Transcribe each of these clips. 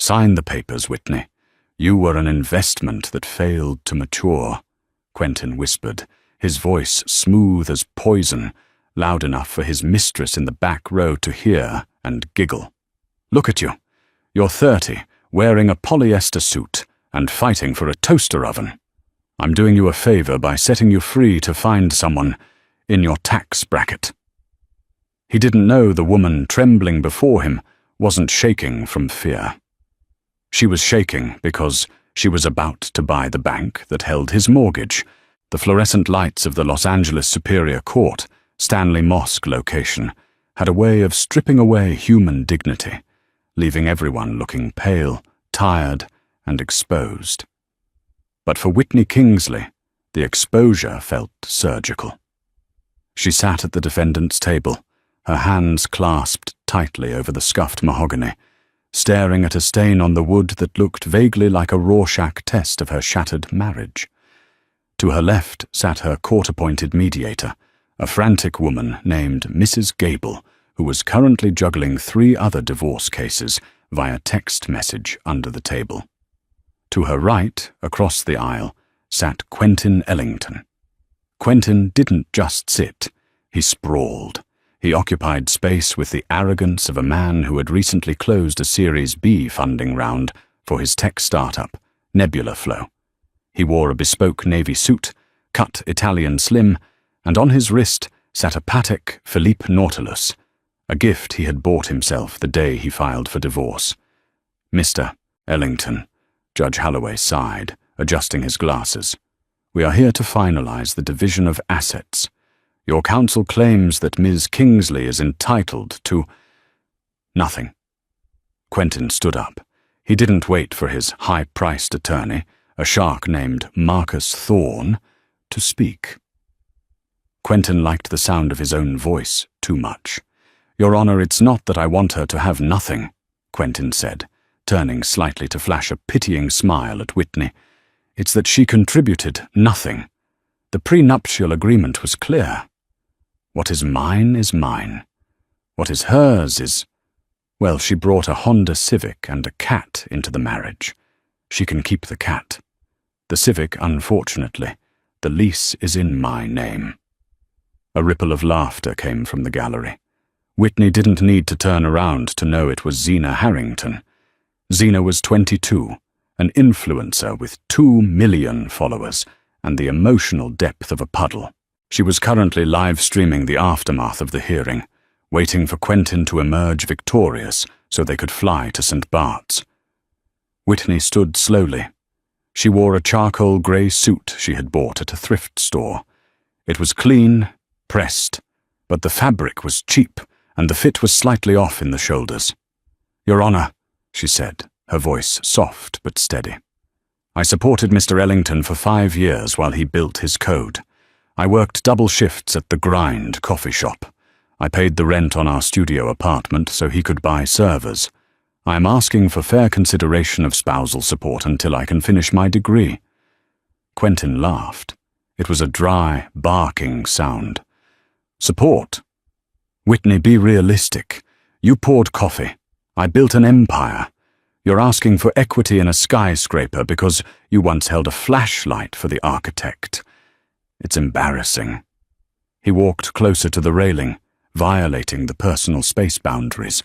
Sign the papers, Whitney. You were an investment that failed to mature, Quentin whispered, his voice smooth as poison, loud enough for his mistress in the back row to hear and giggle. Look at you. You're 30, wearing a polyester suit, and fighting for a toaster oven. I'm doing you a favor by setting you free to find someone in your tax bracket. He didn't know the woman trembling before him wasn't shaking from fear. She was shaking because she was about to buy the bank that held his mortgage, the fluorescent lights of the Los Angeles Superior Court, Stanley Mosque location, had a way of stripping away human dignity, leaving everyone looking pale, tired, and exposed. But for Whitney Kingsley, the exposure felt surgical. She sat at the defendant's table, her hands clasped tightly over the scuffed mahogany, staring at a stain on the wood that looked vaguely like a Rorschach test of her shattered marriage. To her left sat her court-appointed mediator, a frantic woman named Mrs. Gable, who was currently juggling 3 other divorce cases via text message under the table. To her right, across the aisle, sat Quentin Ellington. Quentin didn't just sit, he sprawled. He occupied space with the arrogance of a man who had recently closed a Series B funding round for his tech startup, Nebula Flow. He wore a bespoke navy suit, cut Italian slim, and on his wrist sat a Patek Philippe Nautilus, a gift he had bought himself the day he filed for divorce. Mr. Ellington, Judge Holloway sighed, adjusting his glasses. We are here to finalize the division of assets. Your counsel claims that Ms. Kingsley is entitled to nothing. Quentin stood up. He didn't wait for his high-priced attorney, a shark named Marcus Thorne, to speak. Quentin liked the sound of his own voice too much. Your Honor, it's not that I want her to have nothing, Quentin said, turning slightly to flash a pitying smile at Whitney. It's that she contributed nothing. The prenuptial agreement was clear. What is mine is mine. What is hers is... Well, she brought a Honda Civic and a cat into the marriage. She can keep the cat. The Civic, unfortunately, the lease is in my name. A ripple of laughter came from the gallery. Whitney didn't need to turn around to know it was Zena Harrington. Zena was 22, an influencer with 2 million followers and the emotional depth of a puddle. She was currently live-streaming the aftermath of the hearing, waiting for Quentin to emerge victorious so they could fly to St. Bart's. Whitney stood slowly. She wore a charcoal grey suit she had bought at a thrift store. It was clean, pressed, but the fabric was cheap and the fit was slightly off in the shoulders. Your Honor, she said, her voice soft but steady. I supported Mr. Ellington for 5 years while he built his code. I worked double shifts at the Grind coffee shop. I paid the rent on our studio apartment so he could buy servers. I am asking for fair consideration of spousal support until I can finish my degree. Quentin laughed. It was a dry, barking sound. Support? Whitney, be realistic. You poured coffee. I built an empire. You're asking for equity in a skyscraper because you once held a flashlight for the architect. It's embarrassing. He walked closer to the railing, violating the personal space boundaries,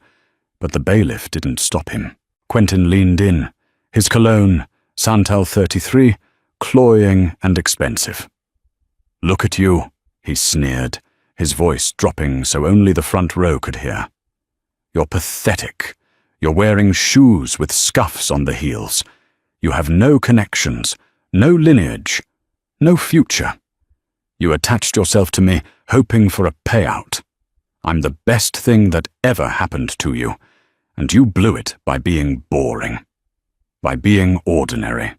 but the bailiff didn't stop him. Quentin leaned in, his cologne, Santal 33, cloying and expensive. Look at you, he sneered, his voice dropping so only the front row could hear. You're pathetic. You're wearing shoes with scuffs on the heels. You have no connections, no lineage, no future. You attached yourself to me, hoping for a payout. I'm the best thing that ever happened to you, and you blew it by being boring, by being ordinary.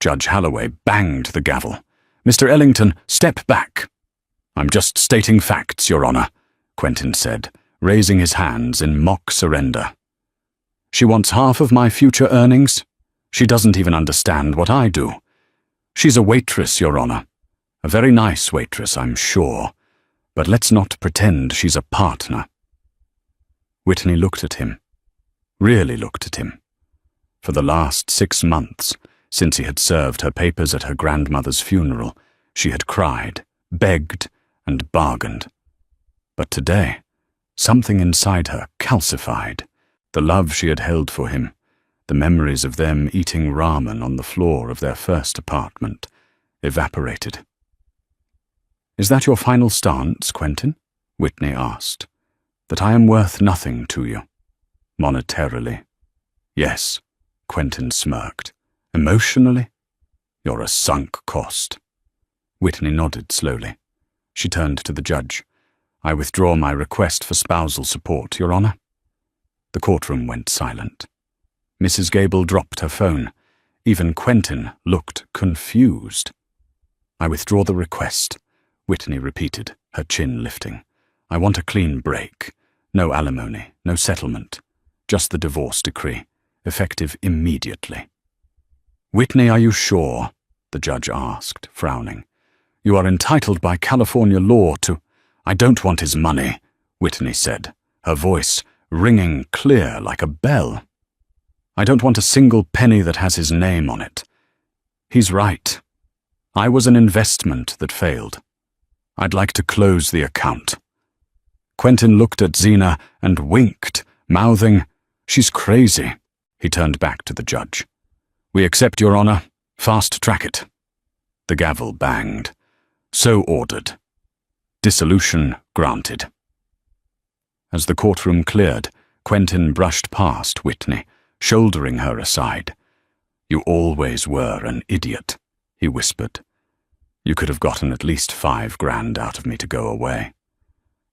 Judge Holloway banged the gavel. Mr. Ellington, step back. I'm just stating facts, Your Honor, Quentin said, raising his hands in mock surrender. She wants half of my future earnings. She doesn't even understand what I do. She's a waitress, Your Honor. A very nice waitress, I'm sure, but let's not pretend she's a partner. Whitney looked at him, really looked at him. For the last 6 months, since he had served her papers at her grandmother's funeral, she had cried, begged, and bargained. But today, something inside her calcified. The love she had held for him, the memories of them eating ramen on the floor of their first apartment, evaporated. "Is that your final stance, Quentin?" Whitney asked. "That I am worth nothing to you?" "Monetarily." "Yes," Quentin smirked. "Emotionally? You're a sunk cost." Whitney nodded slowly. She turned to the judge. "I withdraw my request for spousal support, Your Honor." The courtroom went silent. Mrs. Gable dropped her phone. Even Quentin looked confused. "I withdraw the request," Whitney repeated, her chin lifting. "I want a clean break. No alimony, no settlement. Just the divorce decree, effective immediately." "Whitney, are you sure?" the judge asked, frowning. "You are entitled by California law to—" "I don't want his money," Whitney said, her voice ringing clear like a bell. "I don't want a single penny that has his name on it. He's right. I was an investment that failed. I'd like to close the account." Quentin looked at Zena and winked, mouthing, "She's crazy." He turned back to the judge. "We accept, Your Honor. Fast track it." The gavel banged. "So ordered. Dissolution granted." As the courtroom cleared, Quentin brushed past Whitney, shouldering her aside. "You always were an idiot," he whispered. "You could have gotten at least $5,000 out of me to go away.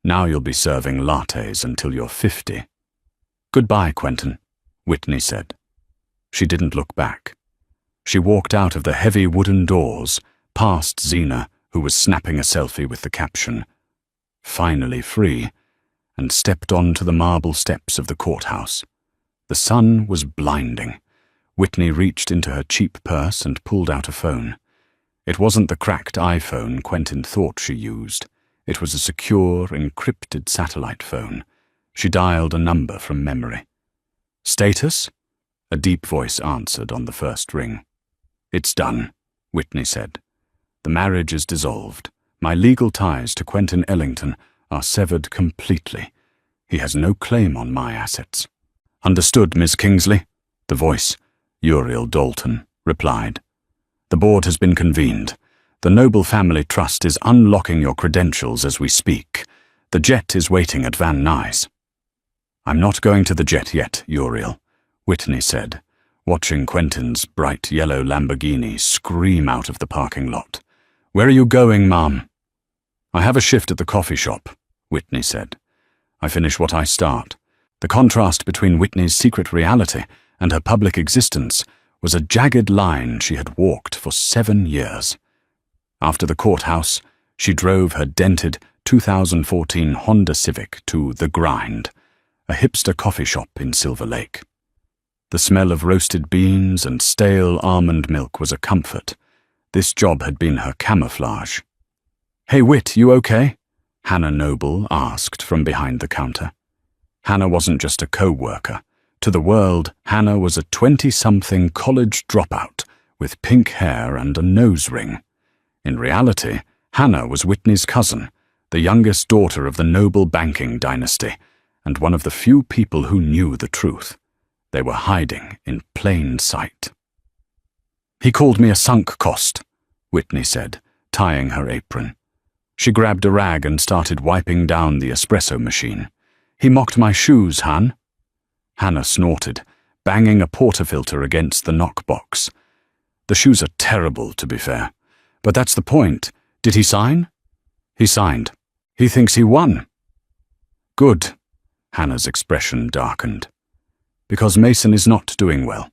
Now you'll be serving lattes until you're 50. "Goodbye, Quentin," Whitney said. She didn't look back. She walked out of the heavy wooden doors, past Zena, who was snapping a selfie with the caption, "Finally free," and stepped onto the marble steps of the courthouse. The sun was blinding. Whitney reached into her cheap purse and pulled out a phone. It wasn't the cracked iPhone Quentin thought she used. It was a secure, encrypted satellite phone. She dialed a number from memory. "Status?" A deep voice answered on the first ring. "It's done," Whitney said. "The marriage is dissolved. My legal ties to Quentin Ellington are severed completely. He has no claim on my assets." "Understood, Miss Kingsley," the voice, Uriel Dalton, replied. "The board has been convened. The Noble Family Trust is unlocking your credentials as we speak. The jet is waiting at Van Nuys." "I'm not going to the jet yet, Uriel," Whitney said, watching Quentin's bright yellow Lamborghini scream out of the parking lot. "Where are you going, Mom?" "I have a shift at the coffee shop," Whitney said. "I finish what I start." The contrast between Whitney's secret reality and her public existence was a jagged line she had walked for 7 years. After the courthouse, she drove her dented 2014 Honda Civic to The Grind, a hipster coffee shop in Silver Lake. The smell of roasted beans and stale almond milk was a comfort. This job had been her camouflage. "Hey, Whit, you okay?" Hannah Noble asked from behind the counter. Hannah wasn't just a co-worker. To the world, Hannah was a 20-something college dropout with pink hair and a nose ring. In reality, Hannah was Whitney's cousin, the youngest daughter of the Noble banking dynasty, and one of the few people who knew the truth. They were hiding in plain sight. "He called me a sunk cost," Whitney said, tying her apron. She grabbed a rag and started wiping down the espresso machine. "He mocked my shoes, Han." Hannah snorted, banging a portafilter against the knockbox. "The shoes are terrible, to be fair. But that's the point. Did he sign?" "He signed. He thinks he won." "Good." Hannah's expression darkened. "Because Mason is not doing well.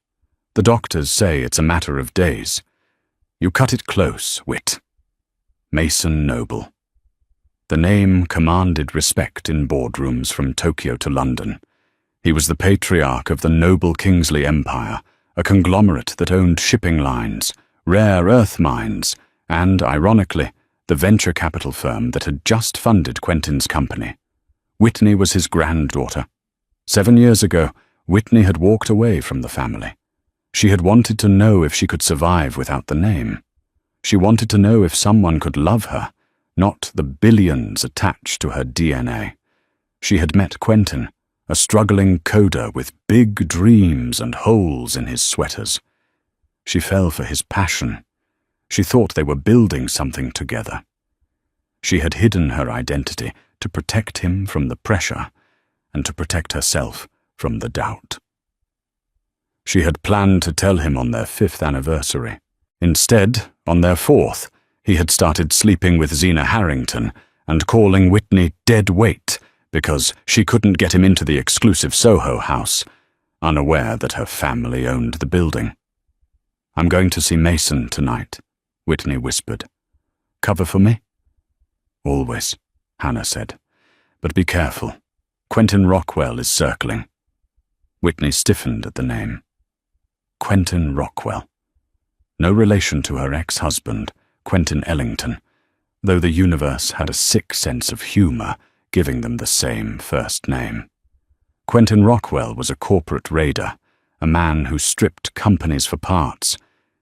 The doctors say it's a matter of days. You cut it close, Whit." Mason Noble. The name commanded respect in boardrooms from Tokyo to London. He was the patriarch of the Noble Kingsley Empire, a conglomerate that owned shipping lines, rare earth mines, and, ironically, the venture capital firm that had just funded Quentin's company. Whitney was his granddaughter. 7 years ago, Whitney had walked away from the family. She had wanted to know if she could survive without the name. She wanted to know if someone could love her, not the billions attached to her DNA. She had met Quentin, a struggling coder with big dreams and holes in his sweaters. She fell for his passion. She thought they were building something together. She had hidden her identity to protect him from the pressure and to protect herself from the doubt. She had planned to tell him on their 5th anniversary. Instead, on their 4th, he had started sleeping with Zena Harrington and calling Whitney dead weight because she couldn't get him into the exclusive Soho house, unaware that her family owned the building. "I'm going to see Mason tonight," Whitney whispered. "Cover for me?" "Always," Hannah said. "But be careful. Quentin Rockwell is circling." Whitney stiffened at the name. Quentin Rockwell. No relation to her ex-husband, Quentin Ellington, though the universe had a sick sense of humor, giving them the same first name. Quentin Rockwell was a corporate raider, a man who stripped companies for parts.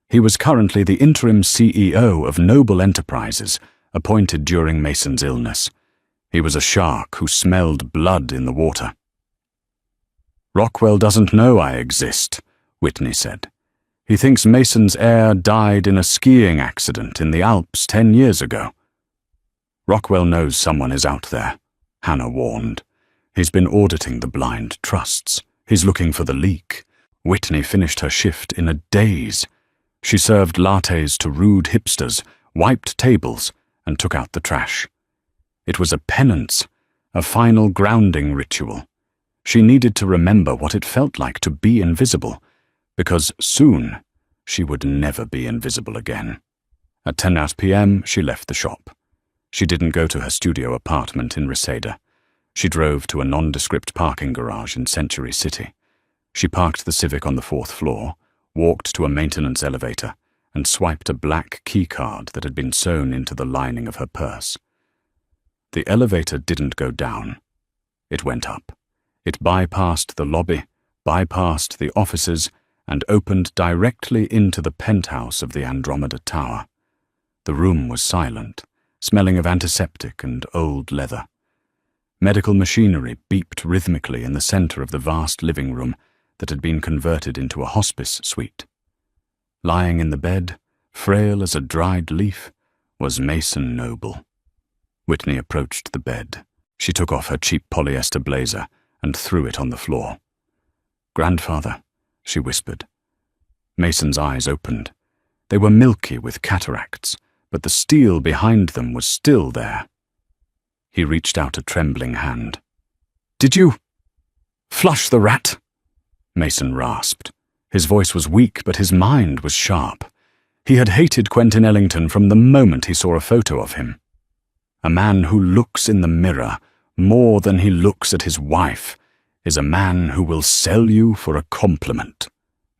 He was currently the interim CEO of Noble Enterprises, appointed during Mason's illness. He was a shark who smelled blood in the water. "Rockwell doesn't know I exist," Whitney said. "He thinks Mason's heir died in a skiing accident in the Alps 10 years ago." "Rockwell knows someone is out there," Hannah warned. "He's been auditing the blind trusts. He's looking for the leak." Whitney finished her shift in a daze. She served lattes to rude hipsters, wiped tables, and took out the trash. It was a penance, a final grounding ritual. She needed to remember what it felt like to be invisible, because soon she would never be invisible again. At 10 p.m. she left the shop. She didn't go to her studio apartment in Reseda. She drove to a nondescript parking garage in Century City. She parked the Civic on the 4th floor, walked to a maintenance elevator, and swiped a black keycard that had been sewn into the lining of her purse. The elevator didn't go down. It went up. It bypassed the lobby, bypassed the offices, and opened directly into the penthouse of the Andromeda Tower. The room was silent, smelling of antiseptic and old leather. Medical machinery beeped rhythmically in the center of the vast living room that had been converted into a hospice suite. Lying in the bed, frail as a dried leaf, was Mason Noble. Whitney approached the bed. She took off her cheap polyester blazer and threw it on the floor. "Grandfather," she whispered. Mason's eyes opened. They were milky with cataracts, but the steel behind them was still there. He reached out a trembling hand. "Did you flush the rat?" Mason rasped. His voice was weak, but his mind was sharp. He had hated Quentin Ellington from the moment he saw a photo of him. A man who looks in the mirror more than he looks at his wife is a man who will sell you for a compliment,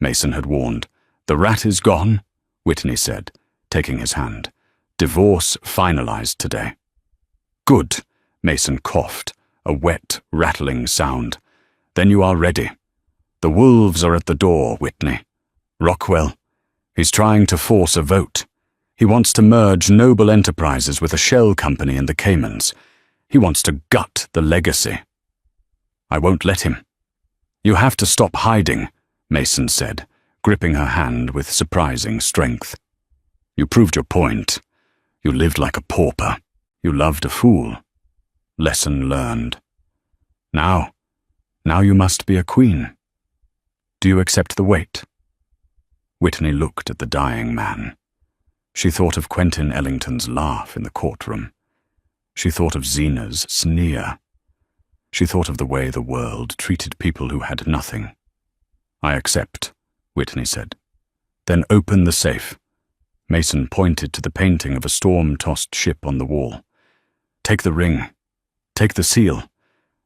Mason had warned. "The rat is gone," Whitney said, taking his hand. "Divorce finalized today." "Good," Mason coughed, a wet, rattling sound. "Then you are ready. The wolves are at the door, Whitney. Rockwell, he's trying to force a vote. He wants to merge Noble Enterprises with a shell company in the Caymans. He wants to gut the legacy. I won't let him." "You have to stop hiding," Mason said, gripping her hand with surprising strength. "You proved your point. You lived like a pauper. You loved a fool. Lesson learned. Now you must be a queen. Do you accept the weight?" Whitney looked at the dying man. She thought of Quentin Ellington's laugh in the courtroom. She thought of Zena's sneer. She thought of the way the world treated people who had nothing. "I accept," Whitney said. "Then open the safe." Mason pointed to the painting of a storm-tossed ship on the wall. "Take the ring. Take the seal.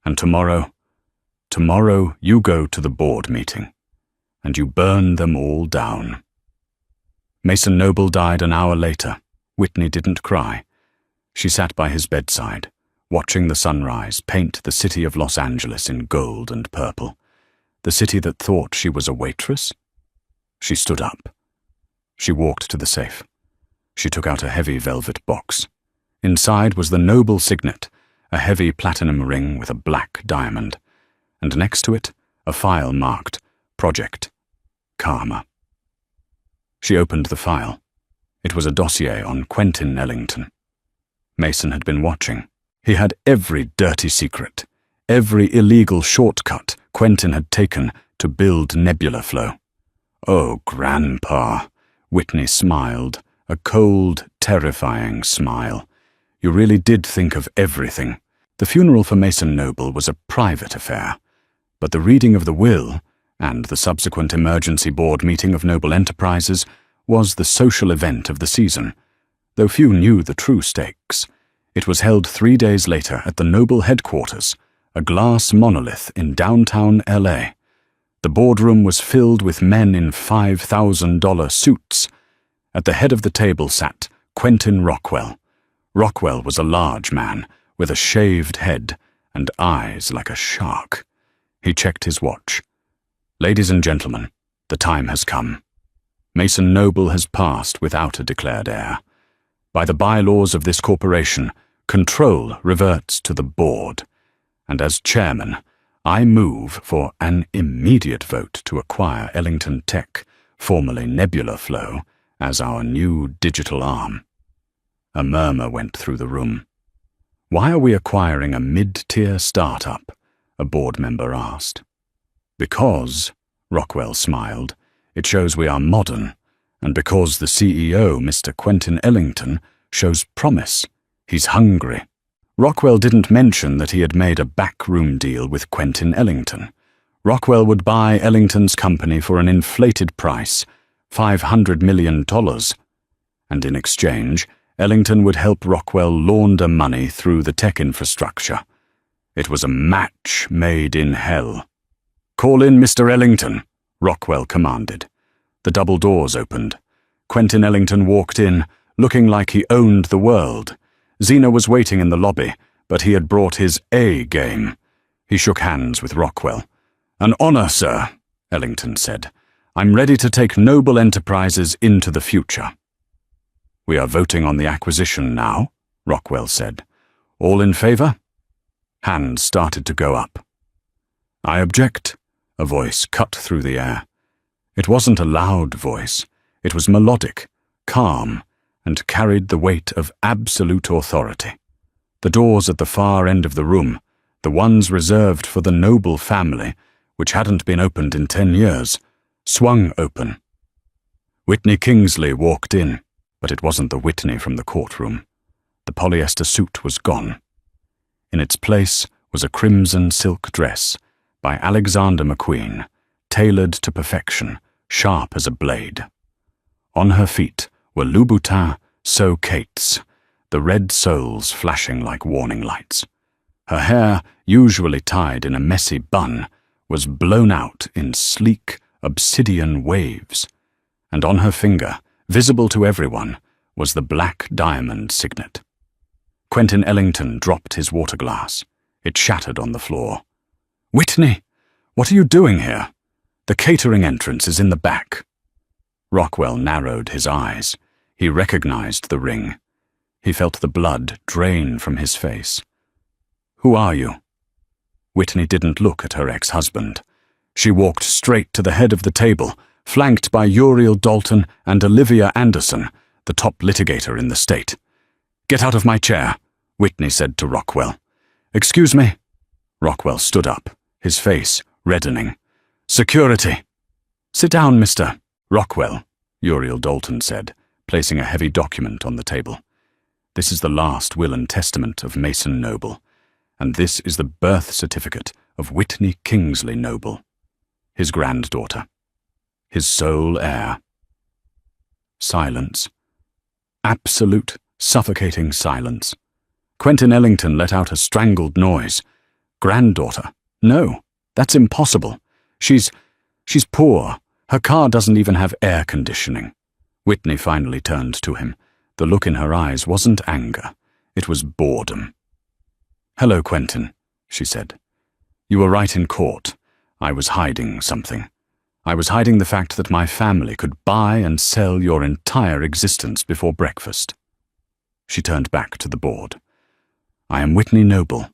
And tomorrow you go to the board meeting. And you burn them all down." Mason Noble died an hour later. Whitney didn't cry. She sat by his bedside, watching the sunrise paint the city of Los Angeles in gold and purple. The city that thought she was a waitress? She stood up. She walked to the safe. She took out a heavy velvet box. Inside was the noble signet, a heavy platinum ring with a black diamond, and next to it, a file marked Project Karma. She opened the file. It was a dossier on Quentin Ellington. Mason had been watching. He had every dirty secret, every illegal shortcut Quentin had taken to build Nebula Flow. Oh, Grandpa, Whitney smiled, a cold, terrifying smile. You really did think of everything. The funeral for Mason Noble was a private affair, but the reading of the will and the subsequent emergency board meeting of Noble Enterprises was the social event of the season. Though few knew the true stakes, it was held 3 days later at the Noble headquarters, a glass monolith in downtown LA. The boardroom was filled with men in $5,000 suits. At the head of the table sat Quentin Rockwell. Rockwell was a large man with a shaved head and eyes like a shark. He checked his watch. Ladies and gentlemen, the time has come. Mason Noble has passed without a declared heir. By the bylaws of this corporation, control reverts to the board, and as chairman, I move for an immediate vote to acquire Ellington Tech, formerly Nebula Flow, as our new digital arm. A murmur went through the room. Why are we acquiring a mid-tier startup? A board member asked. Because, Rockwell smiled, it shows we are modern, and because the CEO, Mr. Quentin Ellington, shows promise. He's hungry. Rockwell didn't mention that he had made a backroom deal with Quentin Ellington. Rockwell would buy Ellington's company for an inflated price, $500 million, and in exchange, Ellington would help Rockwell launder money through the tech infrastructure. It was a match made in hell. "Call in Mr. Ellington," Rockwell commanded. The double doors opened. Quentin Ellington walked in, looking like he owned the world. Zena was waiting in the lobby, but he had brought his A game. He shook hands with Rockwell. "An honor, sir," Ellington said. "I'm ready to take Noble Enterprises into the future." "We are voting on the acquisition now," Rockwell said. "All in favor?" Hands started to go up. "I object," a voice cut through the air. It wasn't a loud voice. It was melodic, calm, and carried the weight of absolute authority. The doors at the far end of the room, the ones reserved for the Noble family, which hadn't been opened in 10 years, swung open. Whitney Kingsley walked in, but it wasn't the Whitney from the courtroom. The polyester suit was gone. In its place was a crimson silk dress by Alexander McQueen, tailored to perfection, sharp as a blade. On her feet were Louboutin So-Kates, the red soles flashing like warning lights. Her hair, usually tied in a messy bun, was blown out in sleek, obsidian waves, and on her finger, visible to everyone, was the black diamond signet. Quentin Ellington dropped his water glass. It shattered on the floor. "Whitney, what are you doing here? The catering entrance is in the back." Rockwell narrowed his eyes. He recognized the ring. He felt the blood drain from his face. "Who are you?" Whitney didn't look at her ex-husband. She walked straight to the head of the table, flanked by Uriel Dalton and Olivia Anderson, the top litigator in the state. "Get out of my chair," Whitney said to Rockwell. "Excuse me?" Rockwell stood up, his face reddening. "Security." "Sit down, Mr. Rockwell," Uriel Dalton said, placing a heavy document on the table. "This is the last will and testament of Mason Noble, and this is the birth certificate of Whitney Kingsley Noble, his granddaughter, his sole heir." Silence. Absolute, suffocating silence. Quentin Ellington let out a strangled noise. "Granddaughter? No, that's impossible. She's poor. Her car doesn't even have air conditioning." Whitney finally turned to him. The look in her eyes wasn't anger. It was boredom. "Hello, Quentin," she said. "You were right in court. I was hiding something. I was hiding the fact that my family could buy and sell your entire existence before breakfast. She turned back to the board. I am Whitney Noble.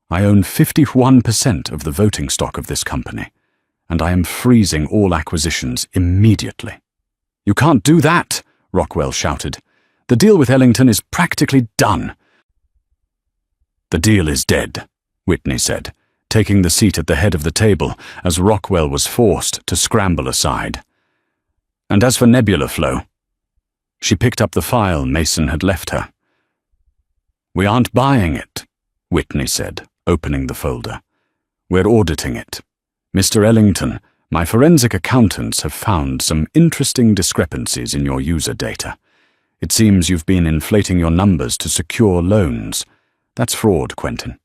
I own 51% of the voting stock of this company, and I am freezing all acquisitions immediately. You can't do that, Rockwell shouted. The deal with Ellington is practically done. The deal is dead, Whitney said, taking the seat at the head of the table as Rockwell was forced to scramble aside. And as for Nebula Flow, she picked up the file Mason had left her. We aren't buying it, Whitney said, opening the folder. We're auditing it. Mr. Ellington, my forensic accountants have found some interesting discrepancies in your user data. It seems you've been inflating your numbers to secure loans. That's fraud, Quentin.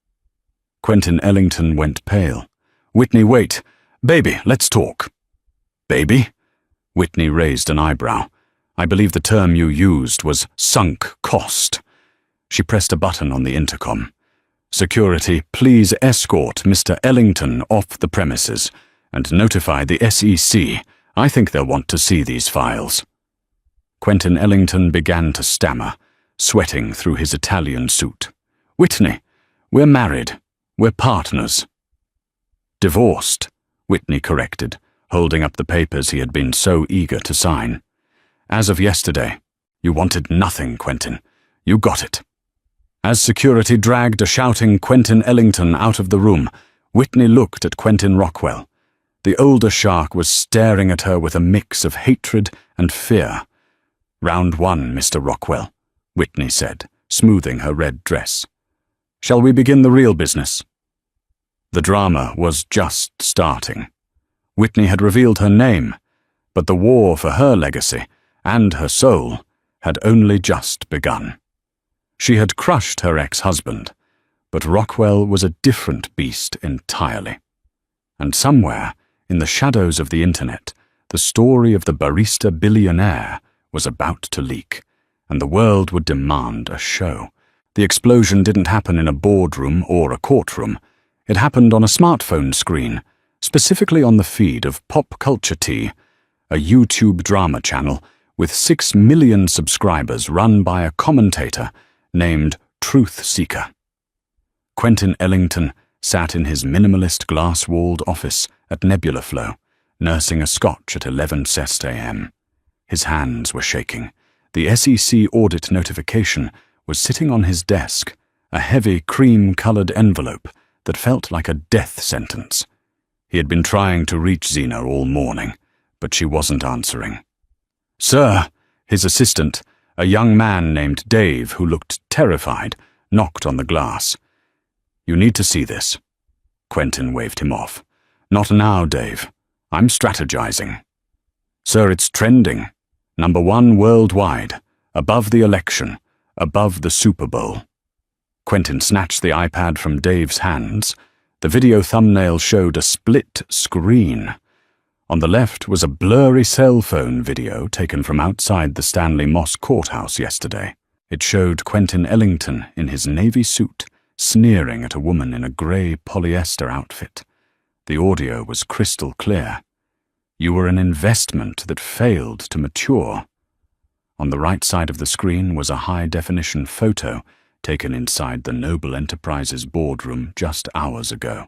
Quentin Ellington went pale. Whitney, wait. Baby, let's talk. Baby? Whitney raised an eyebrow. I believe the term you used was sunk cost. She pressed a button on the intercom. Security, please escort Mr. Ellington off the premises and notify the SEC. I think they'll want to see these files. Quentin Ellington began to stammer, sweating through his Italian suit. Whitney, we're married. We're partners. Divorced, Whitney corrected, holding up the papers he had been so eager to sign. As of yesterday, you wanted nothing, Quentin. You got it. As security dragged a shouting Quentin Ellington out of the room, Whitney looked at Quentin Rockwell. The older shark was staring at her with a mix of hatred and fear. Round one, Mr. Rockwell, Whitney said, smoothing her red dress. Shall we begin the real business? The drama was just starting. Whitney had revealed her name, but the war for her legacy and her soul had only just begun. She had crushed her ex-husband, but Rockwell was a different beast entirely. And somewhere, in the shadows of the internet, the story of the barista billionaire was about to leak, and the world would demand a show. The explosion didn't happen in a boardroom or a courtroom. It happened on a smartphone screen, specifically on the feed of Pop Culture Tea, a YouTube drama channel with 6 million subscribers run by a commentator named Truth Seeker. Quentin Ellington sat in his minimalist glass-walled office at Nebula Flow, nursing a scotch at 11 Cest a.m. His hands were shaking. The SEC audit notification was sitting on his desk, a heavy cream-colored envelope that felt like a death sentence. He had been trying to reach Zena all morning, but she wasn't answering. Sir, his assistant, a young man named Dave who looked terrified, knocked on the glass. You need to see this. Quentin waved him off. Not now, Dave. I'm strategizing. Sir, it's trending. #1 worldwide, above the election, above the Super Bowl. Quentin snatched the iPad from Dave's hands. The video thumbnail showed a split screen. On the left was a blurry cell phone video taken from outside the Stanley Moss Courthouse yesterday. It showed Quentin Ellington in his navy suit, sneering at a woman in a grey polyester outfit. The audio was crystal clear. You were an investment that failed to mature. On the right side of the screen was a high-definition photo taken inside the Noble Enterprises boardroom just hours ago.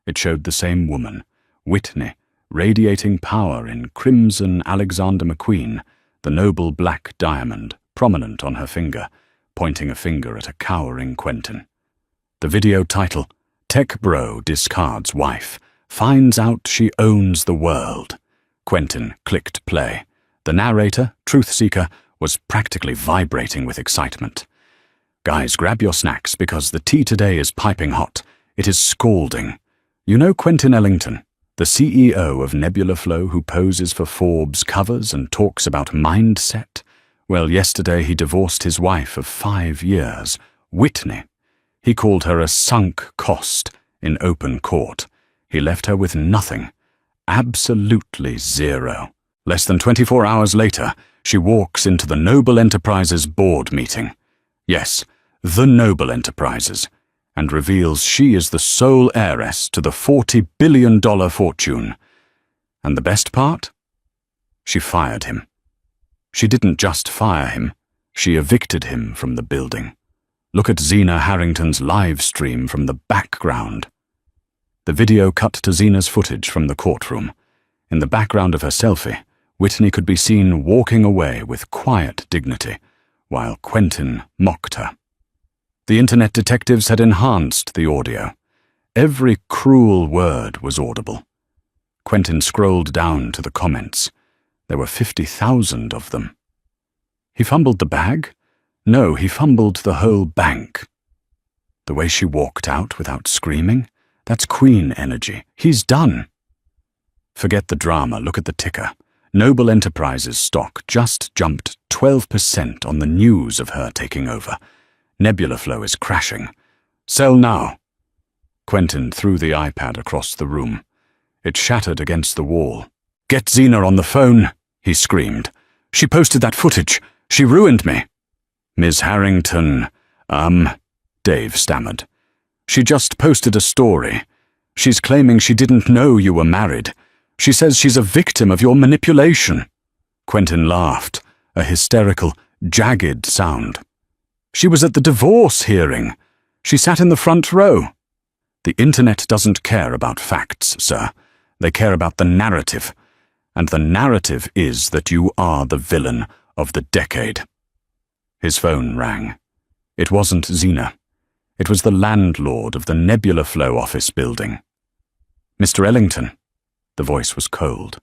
It showed the same woman, Whitney, radiating power in crimson Alexander McQueen, the noble black diamond prominent on her finger, pointing a finger at a cowering Quentin. The video title, Tech Bro Discards Wife, Finds Out She Owns the World. Quentin clicked play. The narrator, Truth Seeker, was practically vibrating with excitement. Guys, grab your snacks because the tea today is piping hot. It is scalding. You know Quentin Ellington, the CEO of Nebula Flow who poses for Forbes covers and talks about mindset? Well, yesterday he divorced his wife of 5 years, Whitney. He called her a sunk cost in open court. He left her with nothing. Absolutely zero. Less than 24 hours later, she walks into the Noble Enterprises board meeting. Yes, the Noble Enterprises, and reveals she is the sole heiress to the $40 billion fortune. And the best part? She fired him. She didn't just fire him, she evicted him from the building. Look at Zena Harrington's live stream from the background. The video cut to Zena's footage from the courtroom. In the background of her selfie, Whitney could be seen walking away with quiet dignity, while Quentin mocked her. The internet detectives had enhanced the audio. Every cruel word was audible. Quentin scrolled down to the comments. There were 50,000 of them. He fumbled the bag? No, he fumbled the whole bank. The way she walked out without screaming? That's queen energy. He's done. Forget the drama, look at the ticker. Noble Enterprises stock just jumped 12% on the news of her taking over. Nebula flow is crashing. Sell now. Quentin threw the iPad across the room. It shattered against the wall. Get Zena on the phone, he screamed. She posted that footage. She ruined me. Ms. Harrington, Dave stammered. She just posted a story. She's claiming she didn't know you were married. She says she's a victim of your manipulation. Quentin laughed, a hysterical, jagged sound. She was at the divorce hearing. She sat in the front row. The internet doesn't care about facts, sir. They care about the narrative. And the narrative is that you are the villain of the decade. His phone rang. It wasn't Zena. It was the landlord of the Nebula Flow office building. Mr. Ellington. The voice was cold.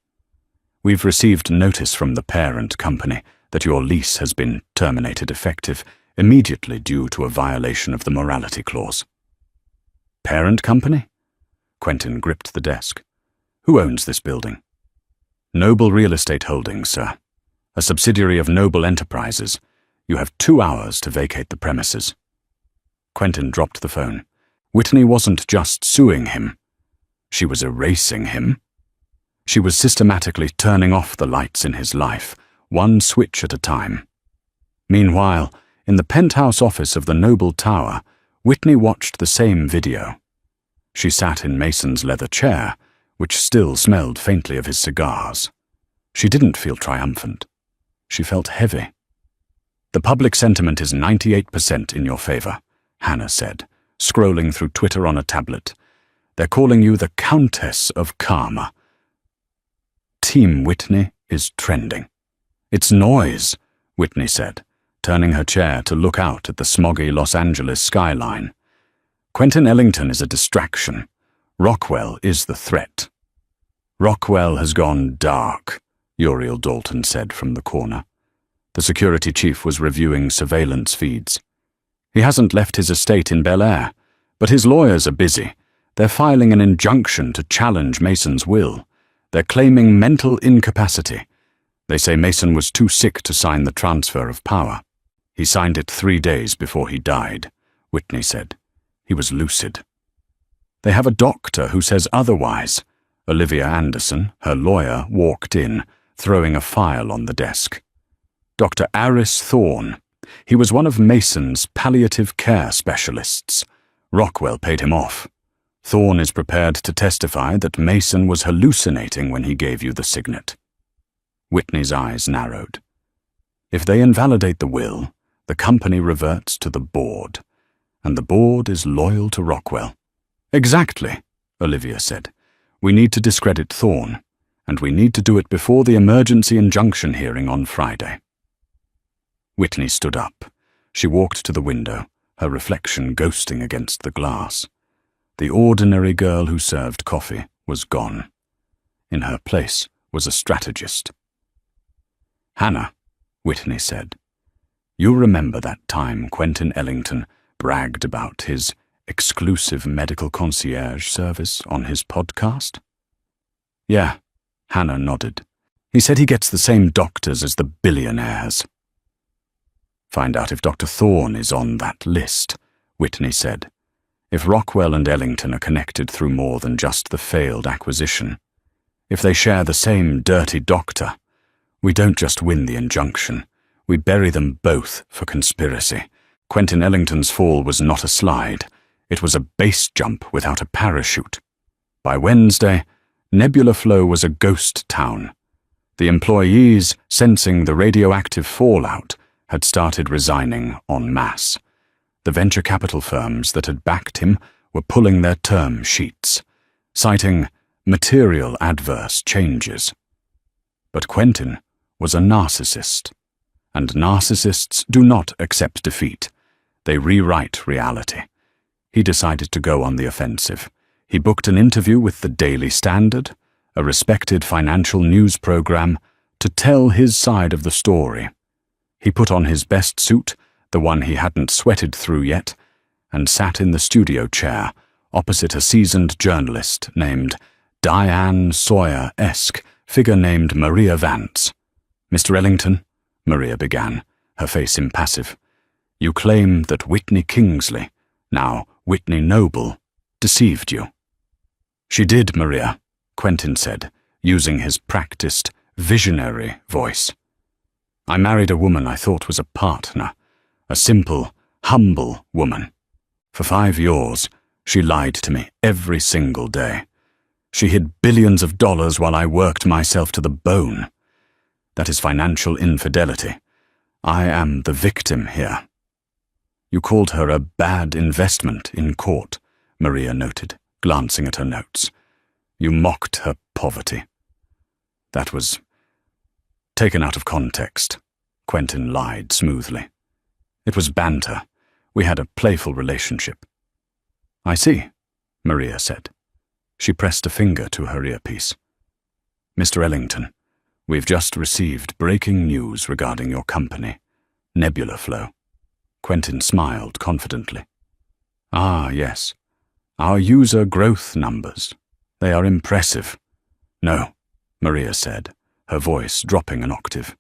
We've received notice from the parent company that your lease has been terminated effective immediately due to a violation of the morality clause. Parent company? Quentin gripped the desk. Who owns this building? Noble Real Estate Holdings, sir. A subsidiary of Noble Enterprises. You have 2 hours to vacate the premises. Quentin dropped the phone. Whitney wasn't just suing him. She was erasing him. She was systematically turning off the lights in his life, one switch at a time. Meanwhile, in the penthouse office of the Noble Tower, Whitney watched the same video. She sat in Mason's leather chair, which still smelled faintly of his cigars. She didn't feel triumphant. She felt heavy. The public sentiment is 98% in your favor, Hannah said, scrolling through Twitter on a tablet. They're calling you the Countess of Karma. Team Whitney is trending. It's noise, Whitney said, turning her chair to look out at the smoggy Los Angeles skyline. Quentin Ellington is a distraction. Rockwell is the threat. Rockwell has gone dark, Uriel Dalton said from the corner. The security chief was reviewing surveillance feeds. He hasn't left his estate in Bel Air, but his lawyers are busy. They're filing an injunction to challenge Mason's will. They're claiming mental incapacity. They say Mason was too sick to sign the transfer of power. He signed it 3 days before he died, Whitney said. He was lucid. They have a doctor who says otherwise. Olivia Anderson, her lawyer, walked in, throwing a file on the desk. Dr. Aris Thorne. He was one of Mason's palliative care specialists. Rockwell paid him off. Thorne is prepared to testify that Mason was hallucinating when he gave you the signet. Whitney's eyes narrowed. If they invalidate the will, the company reverts to the board, and the board is loyal to Rockwell. Exactly, Olivia said. We need to discredit Thorne, and we need to do it before the emergency injunction hearing on Friday. Whitney stood up. She walked to the window, her reflection ghosting against the glass. The ordinary girl who served coffee was gone. In her place was a strategist. Hannah, Whitney said, you remember that time Quentin Ellington bragged about his exclusive medical concierge service on his podcast? Yeah, Hannah nodded. He said he gets the same doctors as the billionaires. Find out if Dr. Thorne is on that list, Whitney said. If Rockwell and Ellington are connected through more than just the failed acquisition, if they share the same dirty doctor, we don't just win the injunction, we bury them both for conspiracy. Quentin Ellington's fall was not a slide, it was a base jump without a parachute. By Wednesday, Nebula Flow was a ghost town. The employees, sensing the radioactive fallout, had started resigning en masse. The venture capital firms that had backed him were pulling their term sheets, citing material adverse changes. But Quentin was a narcissist, and narcissists do not accept defeat. They rewrite reality. He decided to go on the offensive. He booked an interview with the Daily Standard, a respected financial news program, to tell his side of the story. He put on his best suit, the one he hadn't sweated through yet, and sat in the studio chair opposite a seasoned journalist named Diane Sawyer-esque figure named Maria Vance. "Mr. Ellington," Maria began, her face impassive, "you claim that Whitney Kingsley, now Whitney Noble, deceived you." "She did, Maria," Quentin said, using his practiced, visionary voice. "I married a woman I thought was a partner, a simple, humble woman. For 5 years, she lied to me every single day. She hid billions of dollars while I worked myself to the bone. That is financial infidelity. I am the victim here." "You called her a bad investment in court," Maria noted, glancing at her notes. "You mocked her poverty." "That was taken out of context," Quentin lied smoothly. "It was banter. We had a playful relationship." "I see," Maria said. She pressed a finger to her earpiece. "Mr. Ellington, we've just received breaking news regarding your company, Nebula Flow." Quentin smiled confidently. "Ah, yes. Our user growth numbers. They are impressive." "No," Maria said, her voice dropping an octave.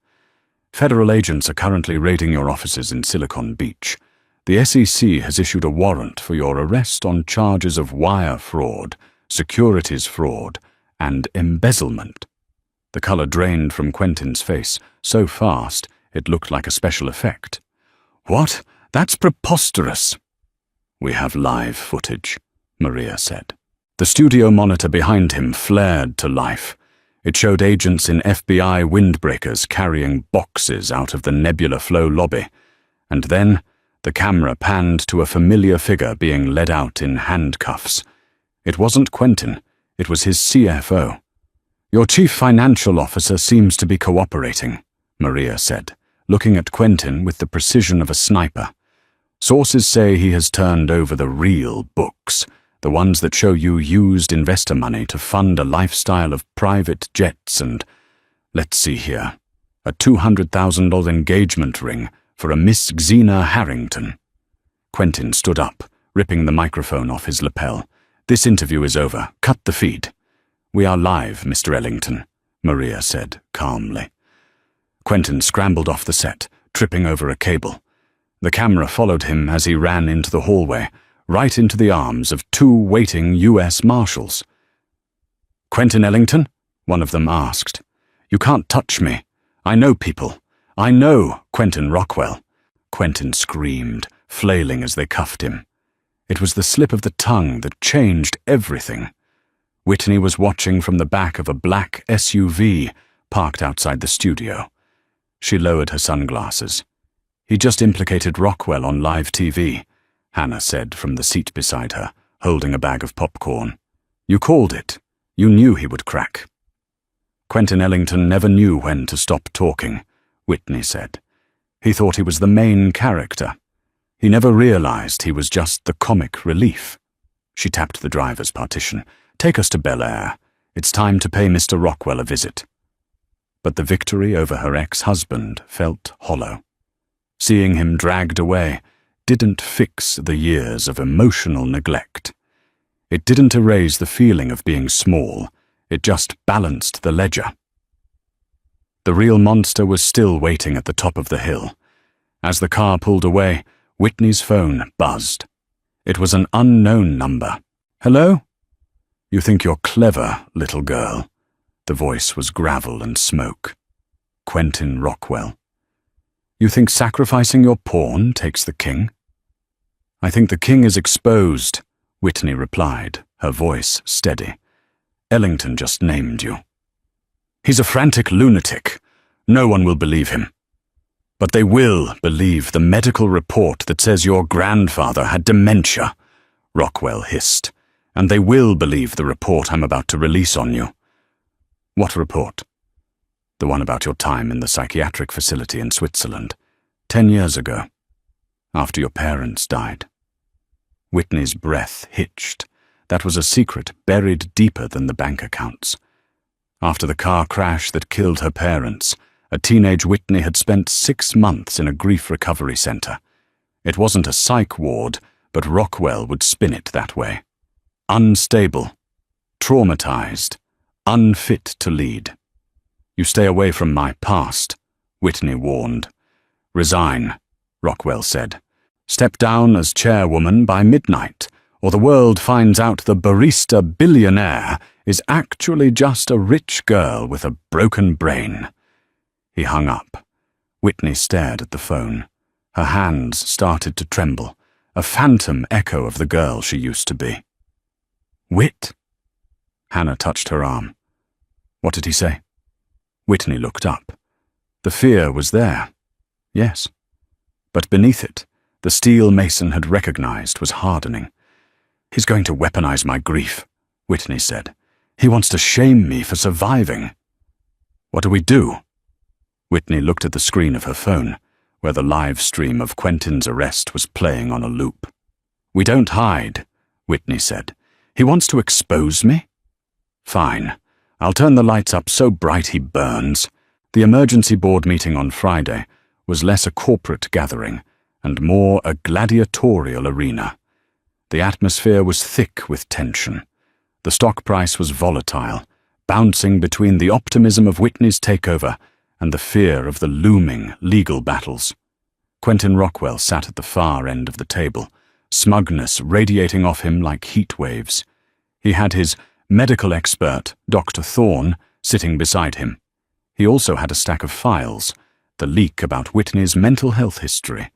"Federal agents are currently raiding your offices in Silicon Beach. The SEC has issued a warrant for your arrest on charges of wire fraud, securities fraud, and embezzlement." The color drained from Quentin's face so fast it looked like a special effect. "What? That's preposterous." "We have live footage," Maria said. The studio monitor behind him flared to life. It showed agents in FBI windbreakers carrying boxes out of the Nebula Flow lobby, and then the camera panned to a familiar figure being led out in handcuffs. It wasn't Quentin, it was his CFO. "Your chief financial officer seems to be cooperating," Maria said, looking at Quentin with the precision of a sniper. "Sources say he has turned over the real books, the ones that show you used investor money to fund a lifestyle of private jets and, let's see here, a $200,000 engagement ring for a Miss Xena Harrington." Quentin stood up, ripping the microphone off his lapel. "This interview is over. Cut the feed." "We are live, Mr. Ellington," Maria said calmly. Quentin scrambled off the set, tripping over a cable. The camera followed him as he ran into the hallway, right into the arms of 2 waiting U.S. Marshals. "Quentin Ellington?" one of them asked. "You can't touch me. I know people. I know Quentin Rockwell." Quentin screamed, flailing as they cuffed him. It was the slip of the tongue that changed everything. Whitney was watching from the back of a black SUV parked outside the studio. She lowered her sunglasses. "He just implicated Rockwell on live TV," Hannah said from the seat beside her, holding a bag of popcorn. "You called it. You knew he would crack." "Quentin Ellington never knew when to stop talking," Whitney said. "He thought he was the main character. He never realized he was just the comic relief." She tapped the driver's partition. "Take us to Billionaire. It's time to pay Mr. Rockwell a visit." But the victory over her ex-husband felt hollow. Seeing him dragged away didn't fix the years of emotional neglect. It didn't erase the feeling of being small. It just balanced the ledger. The real monster was still waiting at the top of the hill. As the car pulled away, Whitney's phone buzzed. It was an unknown number. "Hello?" "You think you're clever, little girl." The voice was gravel and smoke. Quentin Rockwell. "You think sacrificing your pawn takes the king?" "I think the king is exposed," Whitney replied, her voice steady. Ellington just named you. He's a frantic lunatic. No one will believe him. But they will believe the medical report that says your grandfather had dementia, Rockwell hissed, and they will believe the report I'm about to release on you. What report? The one about your time in the psychiatric facility in Switzerland, 10 years ago, after your parents died. Whitney's breath hitched. That was a secret buried deeper than the bank accounts. After the car crash that killed her parents, a teenage Whitney had spent 6 months in a grief recovery center. It wasn't a psych ward, but Rockwell would spin it that way. Unstable, traumatized, unfit to lead. You stay away from my past, Whitney warned. Resign, Rockwell said. Step down as chairwoman by midnight, or the world finds out the barista billionaire is actually just a rich girl with a broken brain. He hung up. Whitney stared at the phone. Her hands started to tremble, a phantom echo of the girl she used to be. Whit? Hannah touched her arm. What did he say? Whitney looked up. The fear was there. Yes. But beneath it, the steel Mason had recognized was hardening. He's going to weaponize my grief, Whitney said. He wants to shame me for surviving. What do we do? Whitney looked at the screen of her phone, where the live stream of Quentin's arrest was playing on a loop. We don't hide, Whitney said. He wants to expose me? Fine. I'll turn the lights up so bright he burns. The emergency board meeting on Friday was less a corporate gathering and more a gladiatorial arena. The atmosphere was thick with tension. The stock price was volatile, bouncing between the optimism of Whitney's takeover and the fear of the looming legal battles. Quentin Rockwell sat at the far end of the table, smugness radiating off him like heat waves. He had his medical expert, Dr. Thorne, sitting beside him. He also had a stack of files, the leak about Whitney's mental health history.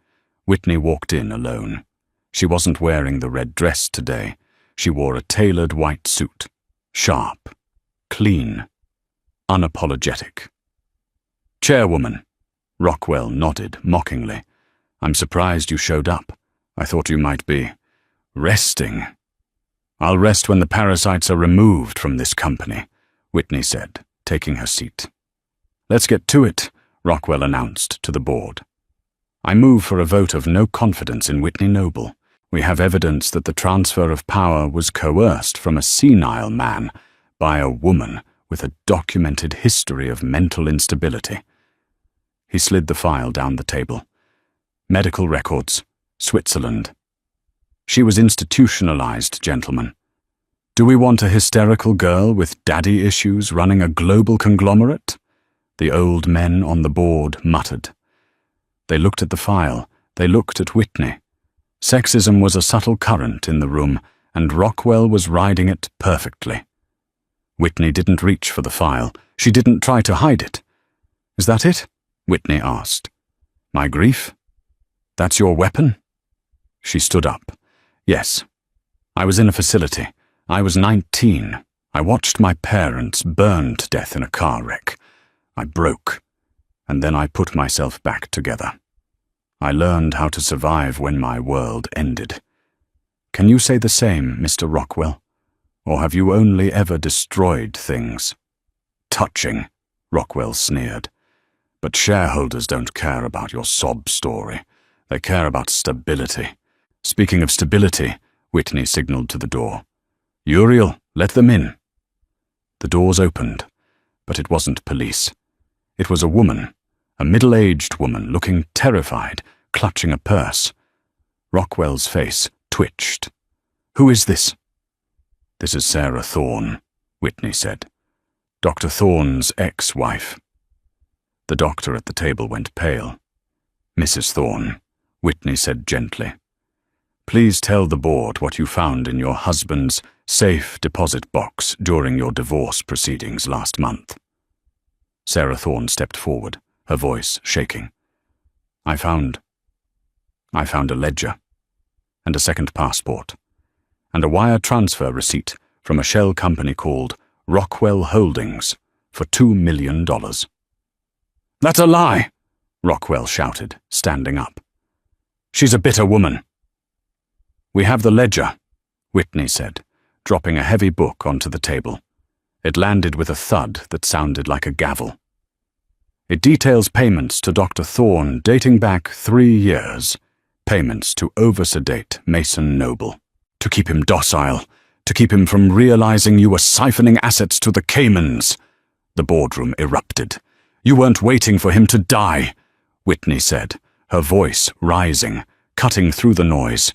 Whitney walked in alone. She wasn't wearing the red dress today. She wore a tailored white suit. Sharp, clean, unapologetic. Chairwoman, Rockwell nodded mockingly. I'm surprised you showed up. I thought you might be resting. I'll rest when the parasites are removed from this company, Whitney said, taking her seat. Let's get to it, Rockwell announced to the board. I move for a vote of no confidence in Whitney Noble. We have evidence that the transfer of power was coerced from a senile man by a woman with a documented history of mental instability. He slid the file down the table. Medical records, Switzerland. She was institutionalized, gentlemen. Do we want a hysterical girl with daddy issues running a global conglomerate? The old men on the board muttered. They looked at the file. They looked at Whitney. Sexism was a subtle current in the room, and Rockwell was riding it perfectly. Whitney didn't reach for the file. She didn't try to hide it. Is that it? Whitney asked. My grief? That's your weapon? She stood up. Yes. I was in a facility. I was 19. I watched my parents burn to death in a car wreck. I broke, and then I put myself back together. I learned how to survive when my world ended. Can you say the same, Mr. Rockwell? Or have you only ever destroyed things? Touching, Rockwell sneered. But shareholders don't care about your sob story. They care about stability. Speaking of stability, Whitney signaled to the door. Uriel, let them in. The doors opened, but it wasn't police. It was a woman, a middle-aged woman looking terrified, clutching a purse. Rockwell's face twitched. Who is this? This is Sarah Thorne, Whitney said. Dr. Thorne's ex-wife. The doctor at the table went pale. Mrs. Thorne, Whitney said gently. Please tell the board what you found in your husband's safe deposit box during your divorce proceedings last month. Sarah Thorne stepped forward, her voice shaking. I found a ledger, and a second passport, and a wire transfer receipt from a shell company called Rockwell Holdings, for $2 million. "That's a lie!" Rockwell shouted, standing up. "She's a bitter woman." "We have the ledger," Whitney said, dropping a heavy book onto the table. It landed with a thud that sounded like a gavel. "It details payments to Dr. Thorne dating back 3 years. Payments to oversedate Mason Noble. To keep him docile. To keep him from realizing you were siphoning assets to the Caymans." The boardroom erupted. "You weren't waiting for him to die," Whitney said, her voice rising, cutting through the noise.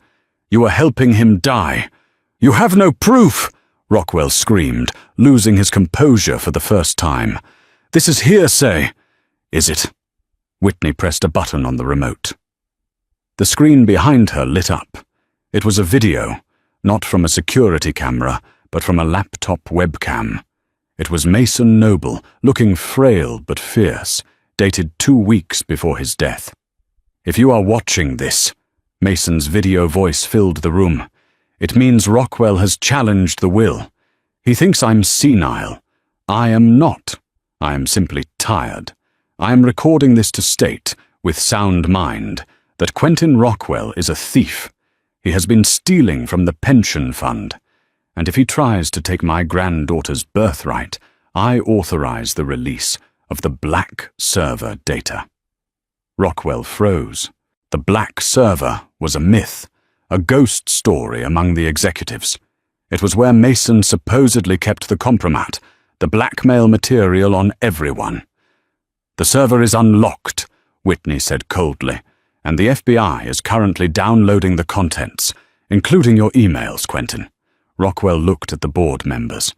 "You were helping him die." "You have no proof!" Rockwell screamed, losing his composure for the first time. "This is hearsay." "Is it?" Whitney pressed a button on the remote. The screen behind her lit up. It was a video, not from a security camera, but from a laptop webcam. It was Mason Noble, looking frail but fierce, dated 2 weeks before his death. "If you are watching this," Mason's video voice filled the room, "it means Rockwell has challenged the will. He thinks I'm senile. I am not. I am simply tired. I am recording this to state, with sound mind, that Quentin Rockwell is a thief. He has been stealing from the pension fund. And if he tries to take my granddaughter's birthright, I authorize the release of the black server data." Rockwell froze. The black server was a myth, a ghost story among the executives. It was where Mason supposedly kept the compromat, the blackmail material on everyone. "The server is unlocked," Whitney said coldly, "and the FBI is currently downloading the contents, including your emails, Quentin." Rockwell looked at the board members.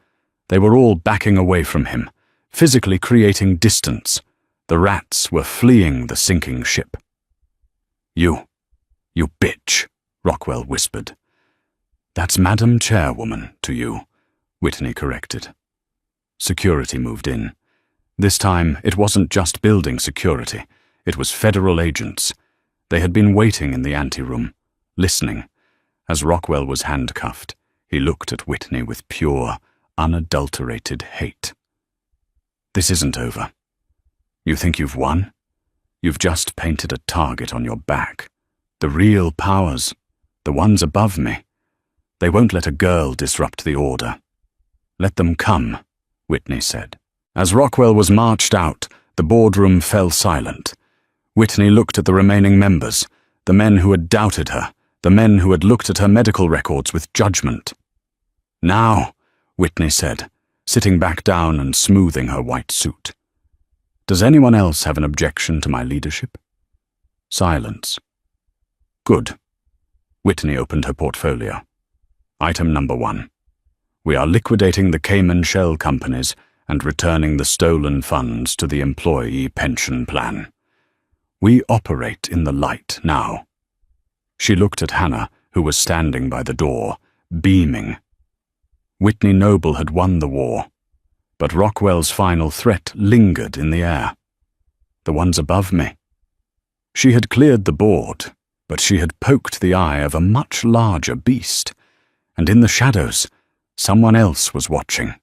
They were all backing away from him, physically creating distance. The rats were fleeing the sinking ship. You bitch," Rockwell whispered. "That's Madam Chairwoman to you," Whitney corrected. Security moved in. This time, it wasn't just building security. It was federal agents. They had been waiting in the anteroom, listening. As Rockwell was handcuffed, he looked at Whitney with pure, unadulterated hate. "This isn't over. You think you've won? You've just painted a target on your back. The real powers, the ones above me. They won't let a girl disrupt the order." "Let them come," Whitney said. As Rockwell was marched out, the boardroom fell silent. Whitney looked at the remaining members, the men who had doubted her, the men who had looked at her medical records with judgment. "Now," Whitney said, sitting back down and smoothing her white suit. "Does anyone else have an objection to my leadership?" Silence. "Good." Whitney opened her portfolio. Item number 1. We are liquidating the Cayman shell companies and returning the stolen funds to the employee pension plan. We operate in the light now. She looked at Hannah, who was standing by the door, beaming. Whitney Noble had won the war, but Rockwell's final threat lingered in the air. The ones above me. She had cleared the board, but she had poked the eye of a much larger beast, and in the shadows, someone else was watching.